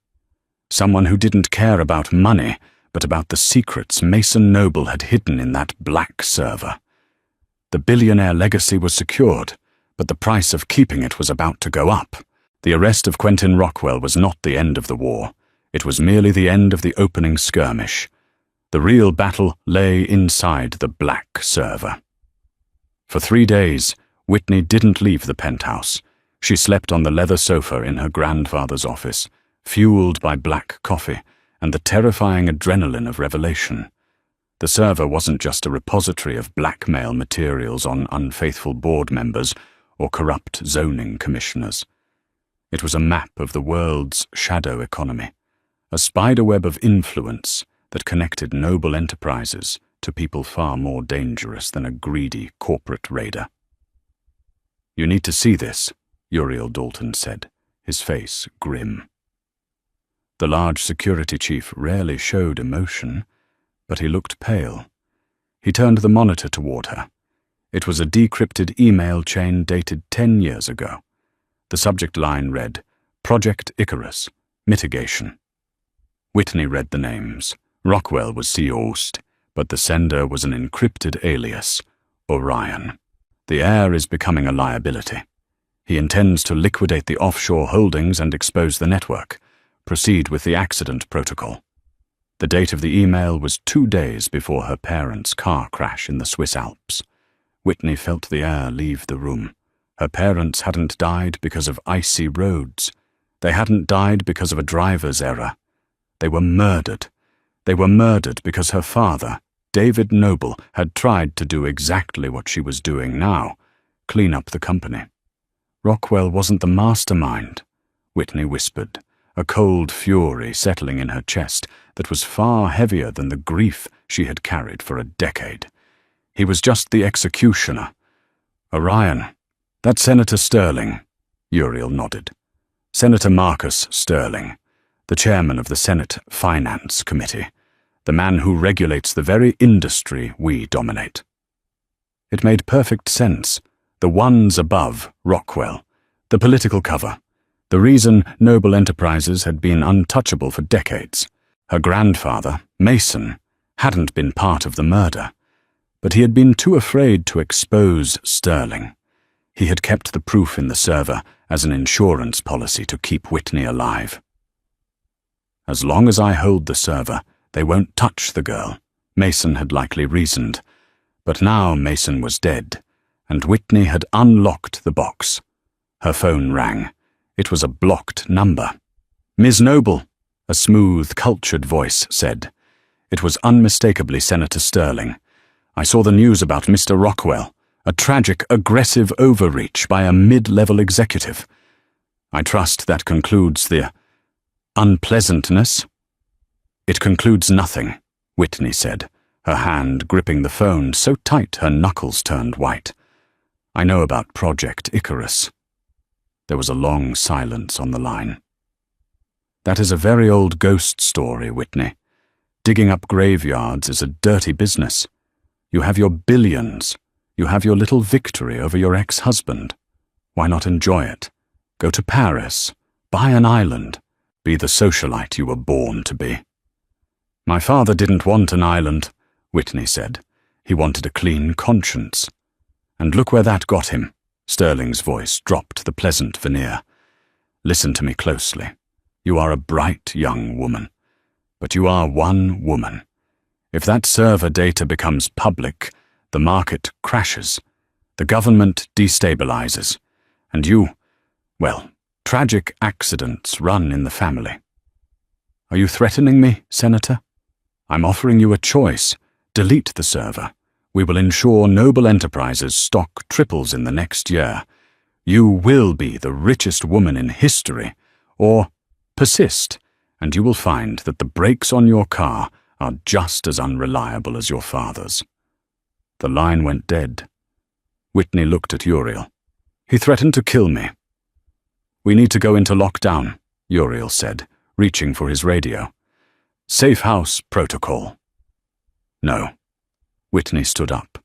Someone who didn't care about money, but about the secrets Mason Noble had hidden in that black server. The billionaire legacy was secured, but the price of keeping it was about to go up. The arrest of Quentin Rockwell was not the end of the war. It was merely the end of the opening skirmish. The real battle lay inside the black server. For 3 days, Whitney didn't leave the penthouse. She slept on the leather sofa in her grandfather's office, fueled by black coffee and the terrifying adrenaline of revelation. The server wasn't just a repository of blackmail materials on unfaithful board members or corrupt zoning commissioners. It was a map of the world's shadow economy, a spiderweb of influence that connected noble enterprises to people far more dangerous than a greedy corporate raider. "You need to see this," Uriel Dalton said, his face grim. The large security chief rarely showed emotion, but he looked pale. He turned the monitor toward her. It was a decrypted email chain dated 10 years ago. The subject line read, "Project Icarus, Mitigation." Whitney read the names. Rockwell was C-Ost, but the sender was an encrypted alias, Orion. The heir is becoming a liability. He intends to liquidate the offshore holdings and expose the network. Proceed with the accident protocol. The date of the email was 2 days before her parents' car crash in the Swiss Alps. Whitney felt the air leave the room. Her parents hadn't died because of icy roads. They hadn't died because of a driver's error. They were murdered. They were murdered because her father, David Noble, had tried to do exactly what she was doing now, clean up the company. Rockwell wasn't the mastermind, Whitney whispered, a cold fury settling in her chest that was far heavier than the grief she had carried for a decade. He was just the executioner. Orion, that's Senator Sterling, Uriel nodded. Senator Marcus Sterling, the chairman of the Senate Finance Committee, the man who regulates the very industry we dominate. It made perfect sense. The ones above Rockwell, the political cover, the reason Noble Enterprises had been untouchable for decades. Her grandfather, Mason, hadn't been part of the murder, but he had been too afraid to expose Sterling. He had kept the proof in the server as an insurance policy to keep Whitney alive. As long as I hold the server, they won't touch the girl, Mason had likely reasoned. But now Mason was dead, and Whitney had unlocked the box. Her phone rang. It was a blocked number. "Ms. Noble," a smooth, cultured voice said. It was unmistakably Senator Sterling. "I saw the news about Mr. Rockwell, a tragic, aggressive overreach by a mid-level executive. I trust that concludes the unpleasantness." "It concludes nothing," Whitney said, her hand gripping the phone so tight her knuckles turned white. "I know about Project Icarus." There was a long silence on the line. "That is a very old ghost story, Whitney. Digging up graveyards is a dirty business. You have your billions. You have your little victory over your ex-husband. Why not enjoy it? Go to Paris. Buy an island. Be the socialite you were born to be." "My father didn't want an island," Whitney said. "He wanted a clean conscience. And look where that got him." Sterling's voice dropped the pleasant veneer. "Listen to me closely. You are a bright young woman. But you are one woman. If that server data becomes public, the market crashes. The government destabilizes. And well, tragic accidents run in the family. Are you threatening me, Senator? I'm offering you a choice. Delete the server. We will ensure Noble Enterprises' stock triples in the next year. You will be the richest woman in history. Or persist, and you will find that the brakes on your car are just as unreliable as your father's." The line went dead. Whitney looked at Uriel. "He threatened to kill me." "We need to go into lockdown," Uriel said, reaching for his radio. "Safe house protocol." "No." Whitney stood up.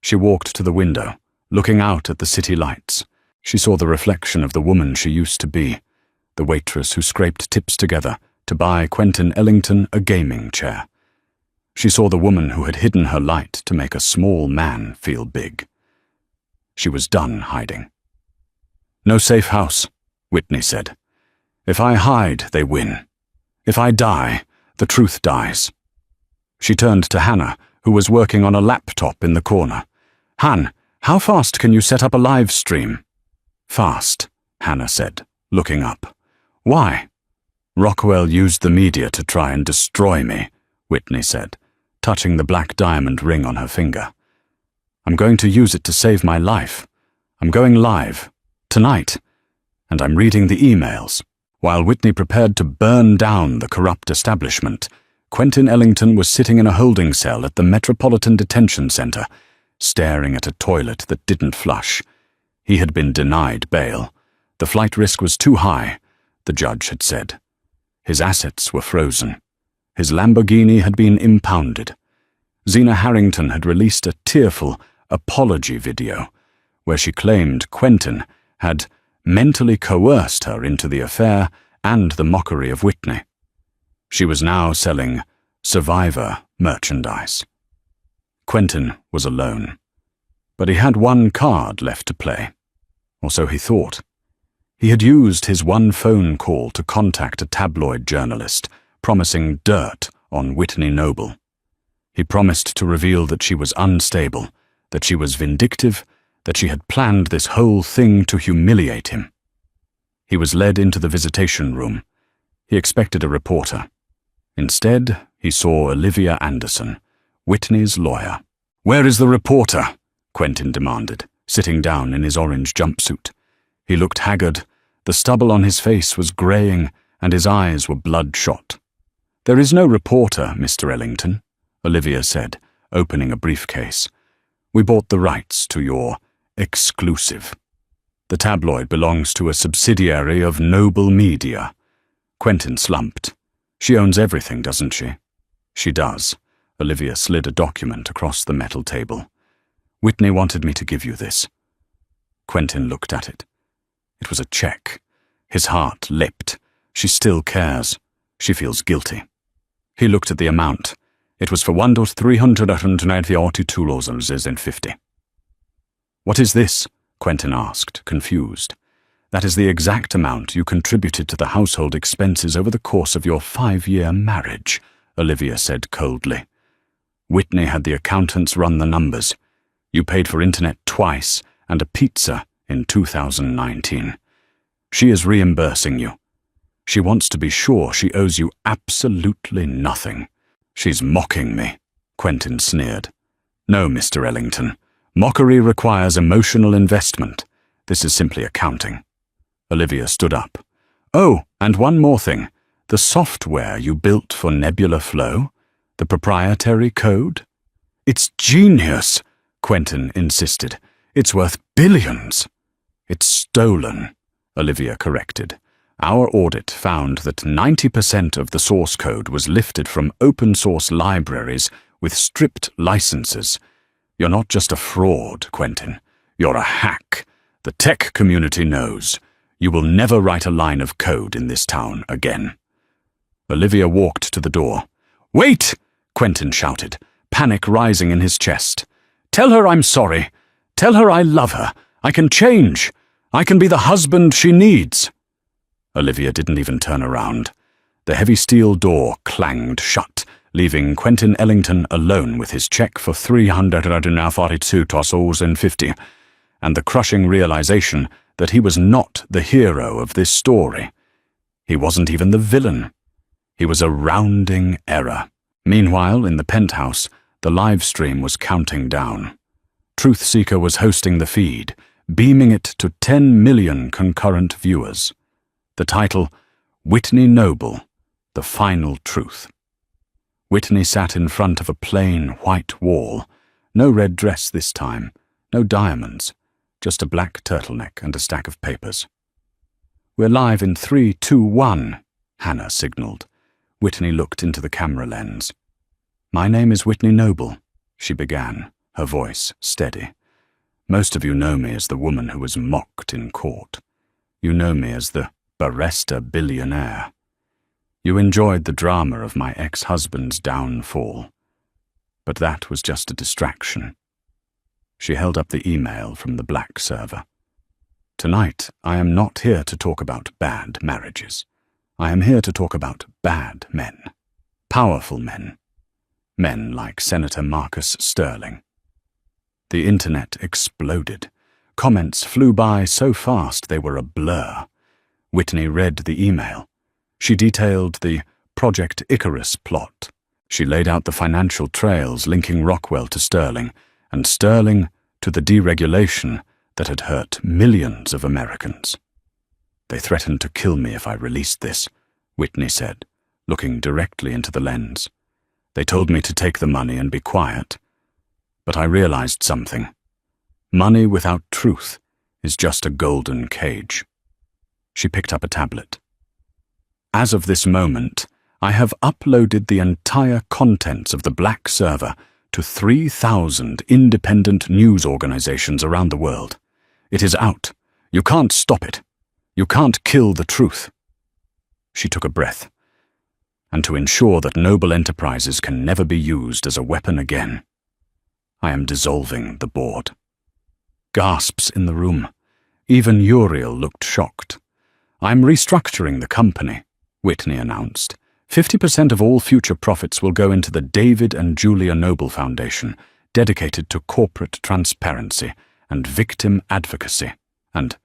She walked to the window, looking out at the city lights. She saw the reflection of the woman she used to be, the waitress who scraped tips together to buy Quentin Ellington a gaming chair. She saw the woman who had hidden her light to make a small man feel big. She was done hiding. "No safe house," Whitney said. "If I hide, they win. If I die, the truth dies." She turned to Hannah, who was working on a laptop in the corner. "Han, how fast can you set up a live stream?" "Fast," Hannah said, looking up. "Why?" "Rockwell used the media to try and destroy me," Whitney said, touching the black diamond ring on her finger. "I'm going to use it to save my life. I'm going live, tonight, and I'm reading the emails." While Whitney prepared to burn down the corrupt establishment, Quentin Ellington was sitting in a holding cell at the Metropolitan Detention Center, staring at a toilet that didn't flush. He had been denied bail. The flight risk was too high, the judge had said. His assets were frozen. His Lamborghini had been impounded. Zena Harrington had released a tearful apology video where she claimed Quentin had mentally coerced her into the affair and the mockery of Whitney. She was now selling Survivor merchandise. Quentin was alone, but he had one card left to play, or so he thought. He had used his one phone call to contact a tabloid journalist, promising dirt on Whitney Noble. He promised to reveal that she was unstable, that she was vindictive, that she had planned this whole thing to humiliate him. He was led into the visitation room. He expected a reporter. Instead, he saw Olivia Anderson, Whitney's lawyer. "Where is the reporter?" Quentin demanded, sitting down in his orange jumpsuit. He looked haggard. The stubble on his face was graying, and his eyes were bloodshot. "There is no reporter, Mr. Ellington," Olivia said, opening a briefcase. "We bought the rights to your exclusive. The tabloid belongs to a subsidiary of Noble Media." Quentin slumped. "She owns everything, doesn't she?" "She does." Olivia slid a document across the metal table. "Whitney wanted me to give you this." Quentin looked at it. It was a check. His heart leapt. She still cares. She feels guilty. He looked at the amount. It was for $1,392.50. "What is this?" Quentin asked, confused. "That is the exact amount you contributed to the household expenses over the course of your 5-year marriage," Olivia said coldly. "Whitney had the accountants run the numbers. You paid for internet twice and a pizza in 2019. She is reimbursing you. She wants to be sure she owes you absolutely nothing." "She's mocking me," Quentin sneered. "No, Mr. Ellington. Mockery requires emotional investment. This is simply accounting." Olivia stood up. "Oh, and one more thing. The software you built for Nebula Flow? The proprietary code?" "It's genius," Quentin insisted. "It's worth billions." "It's stolen," Olivia corrected. "Our audit found that 90% of the source code was lifted from open-source libraries with stripped licenses. You're not just a fraud, Quentin. You're a hack. The tech community knows. You will never write a line of code in this town again." Olivia walked to the door. "Wait!" Quentin shouted, panic rising in his chest. "Tell her I'm sorry. Tell her I love her. I can change. I can be the husband she needs." Olivia didn't even turn around. The heavy steel door clanged shut, leaving Quentin Ellington alone with his check for $342.50, and the crushing realization that he was not the hero of this story. He wasn't even the villain. He was a rounding error. Meanwhile, in the penthouse, the live stream was counting down. Truthseeker was hosting the feed, beaming it to 10 million concurrent viewers. The title, Whitney Noble, The Final Truth. Whitney sat in front of a plain white wall. No red dress this time, no diamonds, just a black turtleneck and a stack of papers. "We're live in 3, 2, 1, Hannah signaled. Whitney looked into the camera lens. "My name is Whitney Noble," she began, her voice steady. "Most of you know me as the woman who was mocked in court. You know me as the barrister billionaire. You enjoyed the drama of my ex-husband's downfall. But that was just a distraction." She held up the email from the black server. "Tonight, I am not here to talk about bad marriages. I am here to talk about bad men. Powerful men. Men like Senator Marcus Sterling." The internet exploded. Comments flew by so fast they were a blur. Whitney read the email. She detailed the Project Icarus plot. She laid out the financial trails linking Rockwell to Sterling, and Sterling to the deregulation that had hurt millions of Americans. "They threatened to kill me if I released this," Whitney said, looking directly into the lens. "They told me to take the money and be quiet. But I realized something. Money without truth is just a golden cage." She picked up a tablet. "As of this moment, I have uploaded the entire contents of the black server to 3,000 independent news organizations around the world. It is out. You can't stop it. You can't kill the truth." She took a breath. and to ensure that noble enterprises can never be used as a weapon again. I am dissolving the board." Gasps in the room. Even Uriel looked shocked. "I'm restructuring the company," Whitney announced. 50% of all future profits will go into the David and Julia Noble Foundation, dedicated to corporate transparency and victim advocacy. And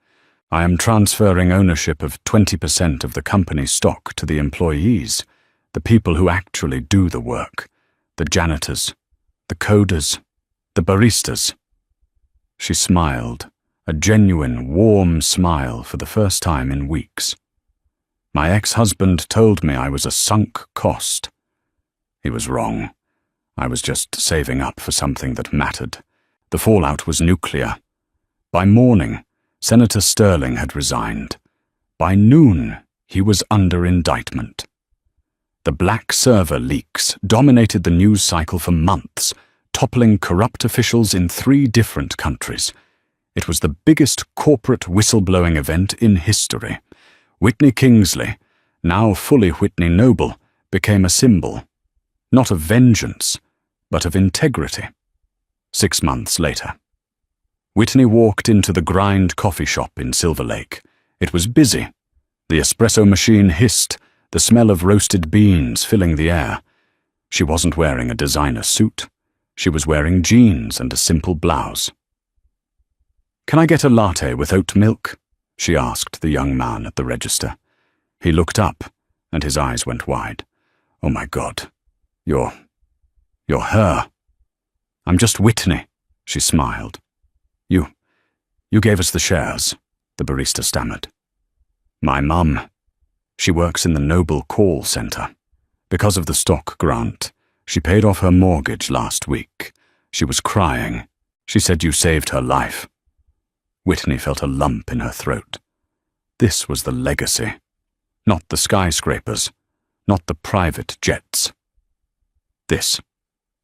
I am transferring ownership of 20% of the company's stock to the employees, the people who actually do the work, the janitors, the coders, the baristas." She smiled, a genuine, warm smile for the first time in weeks. "My ex-husband told me I was a sunk cost. He was wrong. I was just saving up for something that mattered. The fallout was nuclear. By morning, Senator Sterling had resigned. By noon, he was under indictment. The black server leaks dominated the news cycle for months, toppling corrupt officials in 3 different countries. It was the biggest corporate whistleblowing event in history. Whitney Kingsley, now fully Whitney Noble, became a symbol, not of vengeance, but of integrity. 6 months later. Whitney walked into the Grind coffee shop in Silver Lake. It was busy. The espresso machine hissed, the smell of roasted beans filling the air. She wasn't wearing a designer suit. She was wearing jeans and a simple blouse. "Can I get a latte with oat milk?" she asked the young man at the register. He looked up, and his eyes went wide. "Oh my God, you're her." "I'm just Whitney," she smiled. You gave us the shares," the barista stammered. "My mum. She works in the Noble Call Center. Because of the stock grant, she paid off her mortgage last week. She was crying. She said you saved her life." Whitney felt a lump in her throat. This was the legacy. Not the skyscrapers, not the private jets. "This.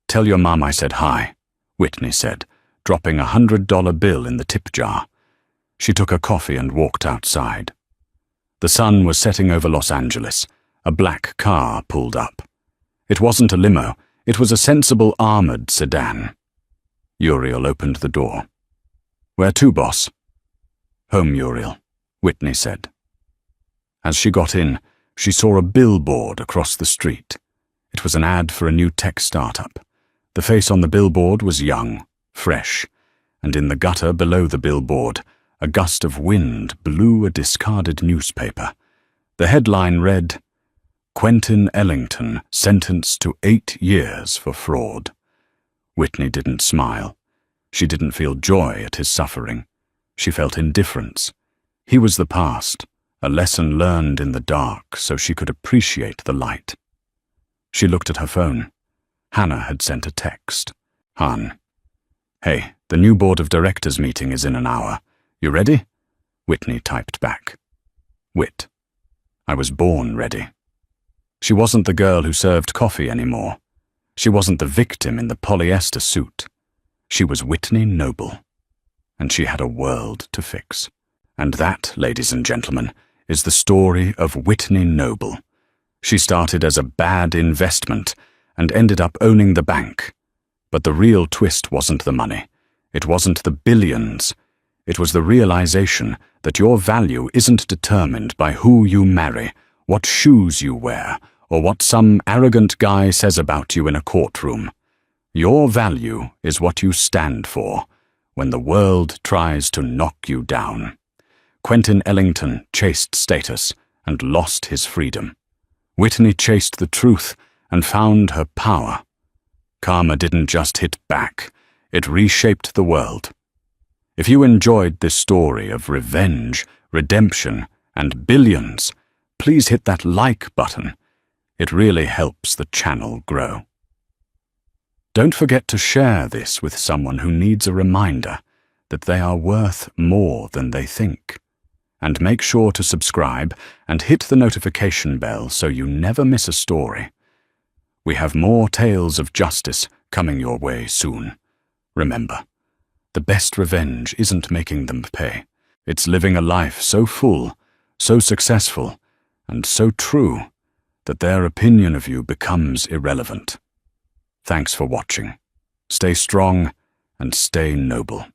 Tell your mum I said hi," Whitney said, dropping a $100 bill in the tip jar. She took a coffee and walked outside. The sun was setting over Los Angeles. A black car pulled up. It wasn't a limo. It was a sensible armored sedan. Uriel opened the door. "Where to, boss?" "Home, Uriel," Whitney said. As she got in, she saw a billboard across the street. It was an ad for a new tech startup. The face on the billboard was young, fresh, and in the gutter below the billboard, a gust of wind blew a discarded newspaper. The headline read, "Quentin Ellington sentenced to 8 years for fraud." Whitney didn't smile. She didn't feel joy at his suffering. She felt indifference. He was the past, a lesson learned in the dark so she could appreciate the light. She looked at her phone. Hannah had sent a text. "Han. Hey, the new board of directors meeting is in an hour. You ready?" Whitney typed back. "Whit. I was born ready." She wasn't the girl who served coffee anymore. She wasn't the victim in the polyester suit. She was Whitney Noble. And she had a world to fix. And that, ladies and gentlemen, is the story of Whitney Noble. She started as a bad investment and ended up owning the bank. But the real twist wasn't the money. It wasn't the billions. It was the realization that your value isn't determined by who you marry, what shoes you wear, or what some arrogant guy says about you in a courtroom. Your value is what you stand for when the world tries to knock you down. Quentin Ellington chased status and lost his freedom. Whitney chased the truth and found her power. Karma didn't just hit back, it reshaped the world. If you enjoyed this story of revenge, redemption, and billions, please hit that like button. It really helps the channel grow. Don't forget to share this with someone who needs a reminder that they are worth more than they think. And make sure to subscribe and hit the notification bell so you never miss a story. We have more tales of justice coming your way soon. Remember, the best revenge isn't making them pay. It's living a life so full, so successful, and so true that their opinion of you becomes irrelevant. Thanks for watching. Stay strong and stay noble.